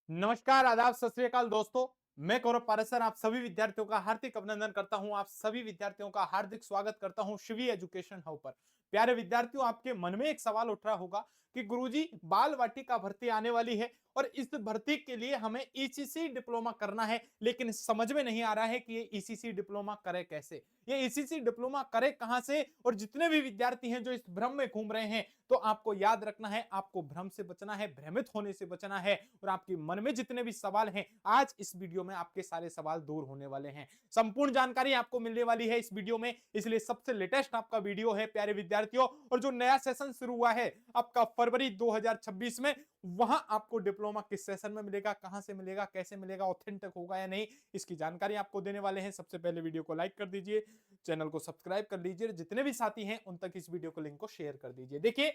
नमस्कार, आदाब, सत श्री अकाल दोस्तों। मैं गौरव पारसर आप सभी विद्यार्थियों का हार्दिक अभिनंदन करता हूं। आप सभी विद्यार्थियों का हार्दिक स्वागत करता हूं शिवी एजुकेशन हब पर। प्यारे विद्यार्थियों, आपके मन में एक सवाल उठ रहा होगा कि गुरुजी, बाल वाटिका भर्ती आने वाली है और इस भर्ती के लिए हमें ईसीसी डिप्लोमा करना है, लेकिन समझ में नहीं आ रहा है कि ये ईसीसी डिप्लोमा करे कैसे, ये ईसीसी डिप्लोमा करे कहां से। और जितने भी विद्यार्थी हैं जो इस भ्रम में घूम रहे हैं, तो आपको याद रखना है, आपको भ्रम से बचना है, भ्रमित होने से बचना है। और आपके मन में जितने भी सवाल हैं, आज इस वीडियो में आपके सारे सवाल दूर होने वाले हैं। संपूर्ण जानकारी आपको मिलने वाली है इस वीडियो में, इसलिए सबसे लेटेस्ट आपका वीडियो है प्यारे विद्यार्थियों। और जो नया सेशन शुरू हुआ है आपका फरवरी 2026 में, वहां आपको डिप्लोमा किस सेशन में मिलेगा, कहां से मिलेगा, कैसे मिलेगा, ऑथेंटिक होगा या नहीं, इसकी जानकारी आपको देने वाले हैं। सबसे पहले वीडियो को लाइक कर दीजिए, चैनल को सब्सक्राइब कर लीजिए, जितने भी साथी हैं उन तक इस वीडियो को लिंक को शेयर कर दीजिए। देखिए,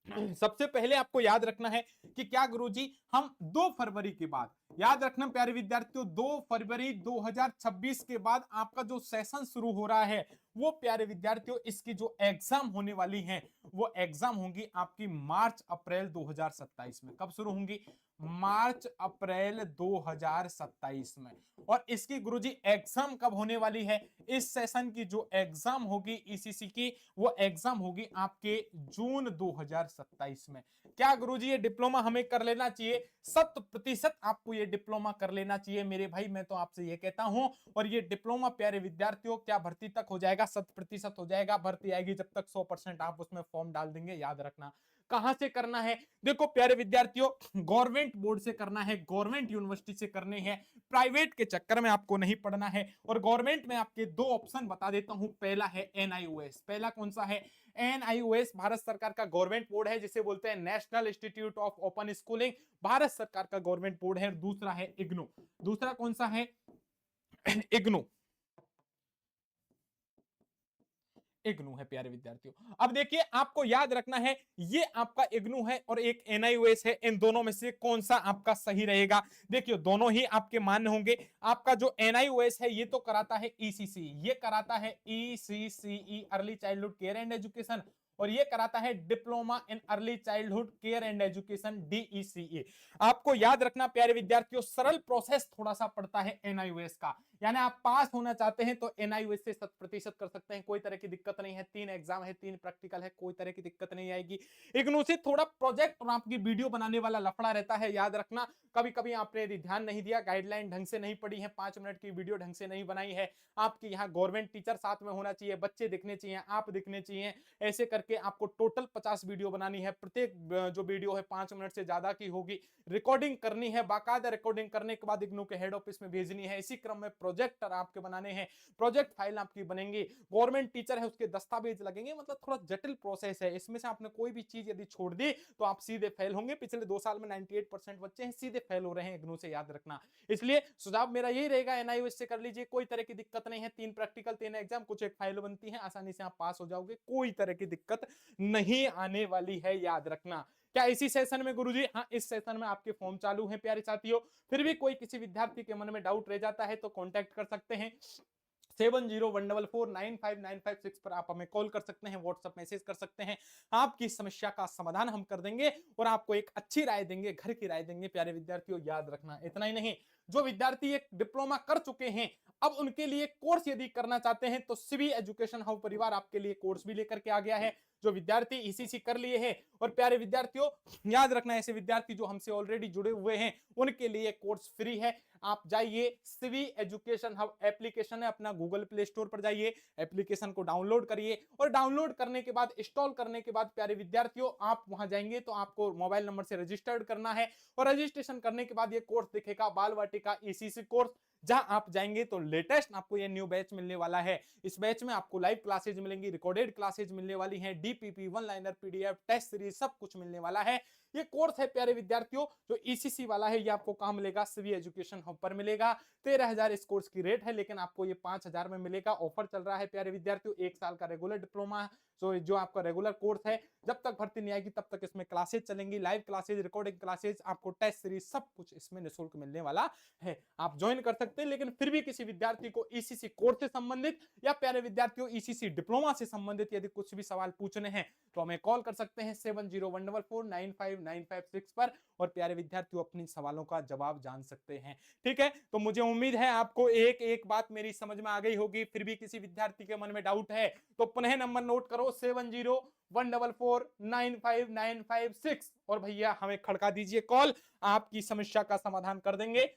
सबसे पहले आपको याद रखना है कि क्या गुरुजी, हम 2 फरवरी के बाद, याद रखना प्यारे विद्यार्थियों, 2 फरवरी 2026 के बाद आपका जो सेशन शुरू हो रहा है, वो प्यारे विद्यार्थियों इसकी जो एग्जाम होने वाली है, वो एग्जाम होंगी आपकी मार्च अप्रैल 2027 में। कब शुरू होंगी? मार्च अप्रैल 2027 में। और इसकी गुरुजी एग्जाम कब होने वाली है? इस सेशन की जो एग्जाम होगी ईसीसी की, वो एग्जाम होगी आपके जून 2027 में। क्या गुरुजी ये डिप्लोमा हमें कर लेना चाहिए? 100% आपको ये डिप्लोमा कर लेना चाहिए मेरे भाई, मैं तो आपसे ये कहता हूं। और ये डिप्लोमा प्यारे विद्यार्थियों क्या भर्ती तक हो जाएगा? 100% हो जाएगा। भर्ती आएगी जब तक 100% आप उसमें फॉर्म डाल देंगे। याद रखना कहां से करना है। देखो प्यारे विद्यार्थियों, गवर्नमेंट बोर्ड से करना है, गवर्नमेंट यूनिवर्सिटी से करने हैं, प्राइवेट के चक्कर में आपको नहीं पढ़ना है। और गवर्नमेंट में आपके 2 ऑप्शन बता देता हूं। पहला है एनआईओएस। पहला कौन सा है? एनआईओएस भारत सरकार का गवर्नमेंट बोर्ड है, जिसे बोलते हैं national institute of open schooling, Bharat सरकार का गवर्नमेंट बोर्ड है। दूसरा है इग्नू। दूसरा कौन सा है? इग्नू। इग्नू है प्यारे विद्यार्थियों। अब देखिए, आपको याद रखना है, ये आपका इग्नू है और एक एनआईओएस है। इन दोनों में से कौन सा आपका सही रहेगा? देखिए, दोनों ही आपके मान्य होंगे। आपका जो एनआईओएस है, ये तो कराता है ईसीसी, ये कराता है ECCE, early childhood care and education. और ये कराता है diploma in early childhood care and education, DECA. आपको याद रखना प्यारे विद्यार्थियों, सरल प्रोसेस थोड़ा सा पड़ता है एनआईओएस का। यानी आप पास होना चाहते हैं तो एनआईओएस से 100% कर सकते हैं, कोई तरह की दिक्कत नहीं है। 3 एग्जाम है, 3 प्रैक्टिकल है, कोई तरह की दिक्कत नहीं आएगी। इग्नू से थोड़ा प्रोजेक्ट और आपकी वीडियो बनाने वाला लफड़ा रहता है। याद रखना, कभी कभी आपने यदि ध्यान नहीं दिया, गाइडलाइन ढंग से नहीं पढ़ी है, 5 मिनट की वीडियो ढंग से नहीं बनाई है, आपकी यहाँ गवर्नमेंट टीचर साथ में होना चाहिए, बच्चे दिखने चाहिए, आप दिखने चाहिए, ऐसे करके आपको टोटल 50 वीडियो बनानी है। प्रत्येक जो वीडियो है 5 मिनट से ज्यादा की होगी। रिकॉर्डिंग करनी है, बाकायदा रिकॉर्डिंग करने के बाद इग्नू के हेड ऑफिस में भेजनी है। इसी क्रम में प्रोजेक्टर आपके बनाने हैं, प्रोजेक्ट फाइल आपकी बनेंगी, गवर्नमेंट टीचर है उसके दस्तावेज लगेंगे। मतलब थोड़ा जटिल प्रोसेस है। इसमें से आपने कोई भी चीज यदि छोड़ दी तो आप सीधे फेल होंगे। पिछले 2 साल में 98% बच्चे हैं सीधे फेल हो रहे हैं इग्नू से, याद रखना। इसलिए सुझाव मेरा यही रहेगा, एनआईओएस से कर लीजिए, कोई तरह की दिक्कत नहीं है। 3 प्रैक्टिकल, 3 एग्जाम, कुछ एक फाइल बनती है, आसानी से आप पास हो जाओगे, कोई तरह की दिक्कत नहीं आने वाली है, याद रखना। क्या इसी सेशन में गुरुजी? हाँ, इस सेशन में आपके फॉर्म चालू हैं प्यारे साथियों। फिर भी कोई किसी विद्यार्थी के मन में डाउट रह जाता है तो कांटेक्ट कर सकते हैं। 7014449596 पर आप हमें कॉल कर सकते हैं, व्हाट्सएप मैसेज कर सकते हैं। आपकी समस्या का समाधान हम कर देंगे और आपको एक अच्छी राय देंगे, घर की राय देंगे प्यारे विद्यार्थियों। याद रखना, इतना ही नहीं, जो विद्यार्थी एक डिप्लोमा कर चुके हैं, अब उनके लिए कोर्स यदि करना चाहते हैं तो सिवी एजुकेशन हब परिवार आपके लिए कोर्स भी लेकर के आ गया है। जो विद्यार्थी ईसीसी कर लिए हैं, और प्यारे विद्यार्थियों याद रखना, ऐसे विद्यार्थी जो हमसे ऑलरेडी जुड़े हुए हैं, उनके लिए कोर्स फ्री है। आप जाइए, सिवी एजुकेशन हब एप्लीकेशन है अपना, गूगल प्ले स्टोर पर जाइए, एप्लीकेशन को डाउनलोड करिए। और डाउनलोड करने के बाद, इंस्टॉल करने के बाद प्यारे विद्यार्थियों, आप वहां जाएंगे तो आपको मोबाइल नंबर से रजिस्टर्ड करना है। और रजिस्ट्रेशन करने के बाद ये कोर्स दिखेगा, बाल वाटिका ईसीसी कोर्स। जहां आप जाएंगे तो लेटेस्ट आपको ये न्यू बैच मिलने वाला है। इस बैच में आपको लाइव क्लासेज मिलेंगी, रिकॉर्डेड क्लासेज मिलने वाली हैं, DPP, one liner, PDF, test series, सब कुछ मिलने वाला है। ये कोर्स है प्यारे विद्यार्थियों, जो ईसीसी वाला है, ये आपको कहां मिलेगा? सिवी एजुकेशन हब पर मिलेगा। 13,000 इस कोर्स की रेट है, लेकिन आपको ये 5,000 में मिलेगा। ऑफर चल रहा है प्यारे विद्यार्थियों, 1 साल का रेगुलर डिप्लोमा सो जो आपका रेगुलर कोर्स है, जब तक भर्ती नहीं आएगी तब तक इसमें क्लासेज चलेंगी, लाइव क्लासेज, रिकॉर्डिंग क्लासेज, आपको टेस्ट सीरीज सब कुछ इसमें निःशुल्क मिलने वाला है। आप ज्वाइन कर सकते हैं। लेकिन फिर भी किसी विद्यार्थी को ईसीसी कोर्स से संबंधित या प्यारे विद्यार्थियों ईसीसी डिप्लोमा से संबंधित यदि कुछ भी सवाल पूछने हैं तो हमें कॉल कर सकते हैं 7014495956 पर, और प्यारे विद्यार्थियों अपनी सवालों का जवाब जान सकते हैं। ठीक है, तो मुझे उम्मीद है आपको एक एक बात मेरी समझ में आ गई होगी। फिर भी किसी विद्यार्थी के मन में डाउट है तो पुनः नंबर नोट करो 7014495956, और भैया हमें खड़का दीजिए कॉल, आपकी समस्या का समाधान कर देंगे।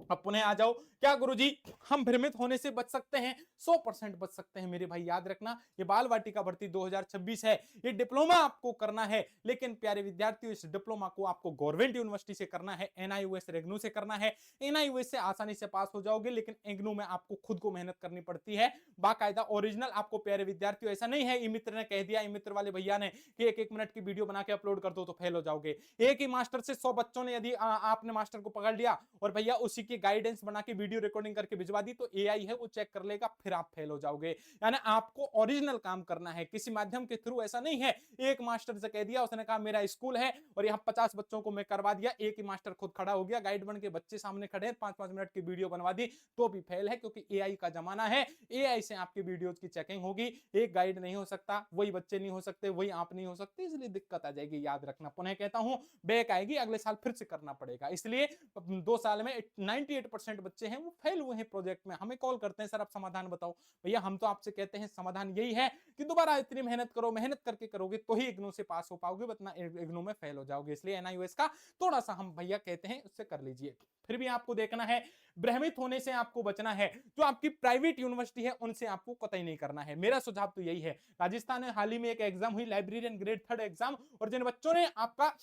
अब पुनः आ जाओ, क्या गुरुजी हम भ्रमित होने से बच सकते हैं? 100% बच सकते हैं मेरे भाई। याद रखना, ये बाल वाटिका भर्ती 2026 है, ये डिप्लोमा आपको करना है, लेकिन प्यारे विद्यार्थियों इस डिप्लोमा को आपको गवर्नमेंट यूनिवर्सिटी से करना है, एनआईओएस रेगनू से करना है। एनआईओएस से आसानी से पास हो जाओगे, लेकिन एग्नू में आपको खुद को मेहनत करनी पड़ती है, बाकायदा ओरिजिनल आपको। प्यारे विद्यार्थियों ऐसा नहीं है ई मित्र ने कह दिया, ई मित्र वाले भैया ने कि एक एक मिनट की वीडियो बना के अपलोड कर दो तो फेल हो जाओगे। एक ही मास्टर से 100 बच्चों ने यदि आपने मास्टर को पकड़ लिया और भैया उसी की गाइडेंस बना के वीडियो रिकॉर्डिंग करके भिजवा दी तो एआई है वो चेक कर लेगा, फिर आप फेल हो जाओगे। यानी आपको ओरिजिनल काम करना है, किसी माध्यम के थ्रू ऐसा नहीं है। एक मास्टर से कह दिया, उसने कहा मेरा स्कूल है और यहाँ 50 बच्चों को मैं करवा दिया, एक ही मास्टर खुद खड़ा हो गया, गाइड बन के बच्चे सामने खड़े हैं, 5-5 मिनट की वीडियो बनवा दी तो भी फेल है, क्योंकि एआई का जमाना है। एआई से आपकी वीडियोज की चेकिंग होगी, एक गाइड नहीं हो सकता, वही बच्चे नहीं हो सकते, वही आप नहीं हो सकते, इसलिए दिक्कत आ जाएगी। याद रखना, पुनः कहता हूं बैक आएगी, अगले साल फिर से करना पड़ेगा। इसलिए 2 साल में 98% बच्चे हैं वो फेल हुए हैं प्रोजेक्ट में, हमें कॉल करते हैं सर आप समाधान बताओ। भैया हम तो आपसे कहते हैं समाधान यही है कि दोबारा इतनी मेहनत करो, मेहनत करके करोगे तो ही इग्नू से पास हो पाओगे, वरना इग्नू में फेल हो जाओगे। इसलिए एनआईओएस का थोड़ा सा हम भैया कहते हैं उससे कर लीजिए। फिर भी आपको देखना है, भ्रमित होने से आपको बचना है। जो आपकी प्राइवेट यूनिवर्सिटी है उनसे आपको कतई नहीं करना है, मेरा सुझाव तो यही है। राजस्थान में हाल ही में एक एग्जाम हुई, लाइब्रेरियन ग्रेड 3 एग्जाम, और जिन बच्चों ने आपका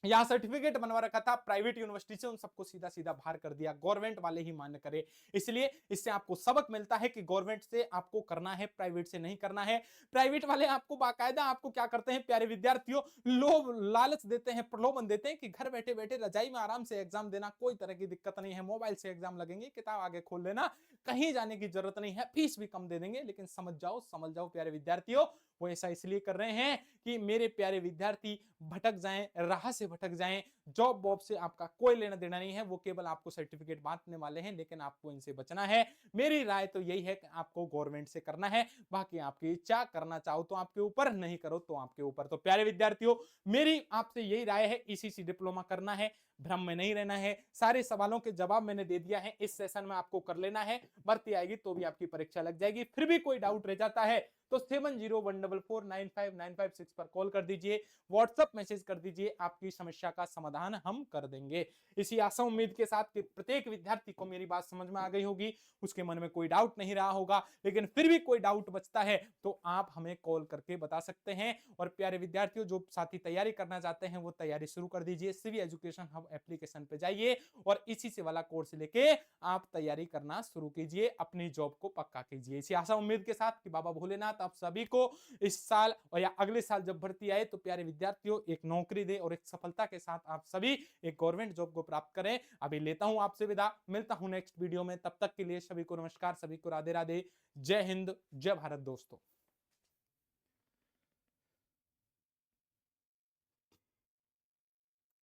यहाँ सर्टिफिकेट बनवा रखा था प्राइवेट यूनिवर्सिटी से, उन सबको सीधा सीधा बाहर कर दिया, गवर्नमेंट वाले ही मान्य करे। इसलिए इससे आपको सबक मिलता है कि गवर्नमेंट से आपको करना है, प्राइवेट से नहीं करना है। प्राइवेट वाले आपको बाकायदा आपको क्या करते हैं प्यारे विद्यार्थियों, लोभ लालच देते हैं, प्रलोभन देते हैं कि घर बैठे बैठे रजाई में आराम से एग्जाम देना, कोई तरह की दिक्कत नहीं है, मोबाइल से एग्जाम लगेंगे, किताब आगे खोल लेना, कहीं जाने की जरूरत नहीं है, फीस भी कम दे देंगे। लेकिन समझ जाओ प्यारे विद्यार्थियों, वो ऐसा इसलिए कर रहे हैं कि मेरे प्यारे विद्यार्थी भटक जाएं, राह से भटक जाएं, जॉब वॉब से आपका कोई लेना देना नहीं है, वो केवल आपको सर्टिफिकेट बांटने वाले हैं, लेकिन आपको इनसे बचना है। मेरी राय तो यही है कि आपको गवर्नमेंट से करना है, बाकी आपकी इच्छा, करना चाहो तो आपके ऊपर, नहीं करो तो आपके ऊपर। तो प्यारे विद्यार्थियों मेरी आपसे यही राय है, ईसीसी डिप्लोमा करना है, भ्रम में नहीं रहना है। सारे सवालों के जवाब मैंने दे दिया है, इस सेशन में आपको कर लेना है, भर्ती आएगी तो भी आपकी परीक्षा लग जाएगी। फिर भी कोई डाउट रह जाता है तो 7014495956 पर कॉल कर दीजिए, व्हाट्सएप मैसेज कर दीजिए, आपकी समस्या का समाधान हम कर देंगे। इसी आशा उम्मीद के साथ कि प्रत्येक विद्यार्थी को मेरी बात समझ में आ गई होगी, उसके मन में कोई डाउट नहीं रहा होगा, लेकिन फिर भी कोई डाउट बचता है तो आप हमें कॉल करके बता सकते हैं। और प्यारे विद्यार्थियों जो साथी तैयारी करना चाहते हैं वो तैयारी शुरू कर दीजिए, सिवी एजुकेशन हब एप्लीकेशन पे जाइए और इसी से वाला कोर्स लेके आप तैयारी करना शुरू कीजिए, अपनी जॉब को पक्का कीजिए। इसी आशा उम्मीद के साथ कि बाबा भोलेनाथ आप सभी को इस साल और या अगले साल जब भर्ती आए तो प्यारे विद्यार्थियों एक नौकरी दे और एक सफलता के साथ आप सभी एक गवर्नमेंट जॉब को प्राप्त करें। अभी लेता हूं आपसे विदा, मिलता हूं नेक्स्ट वीडियो में, तब तक के लिए सभी को नमस्कार, सभी को राधे राधे, जय हिंद, जय भारत दोस्तों।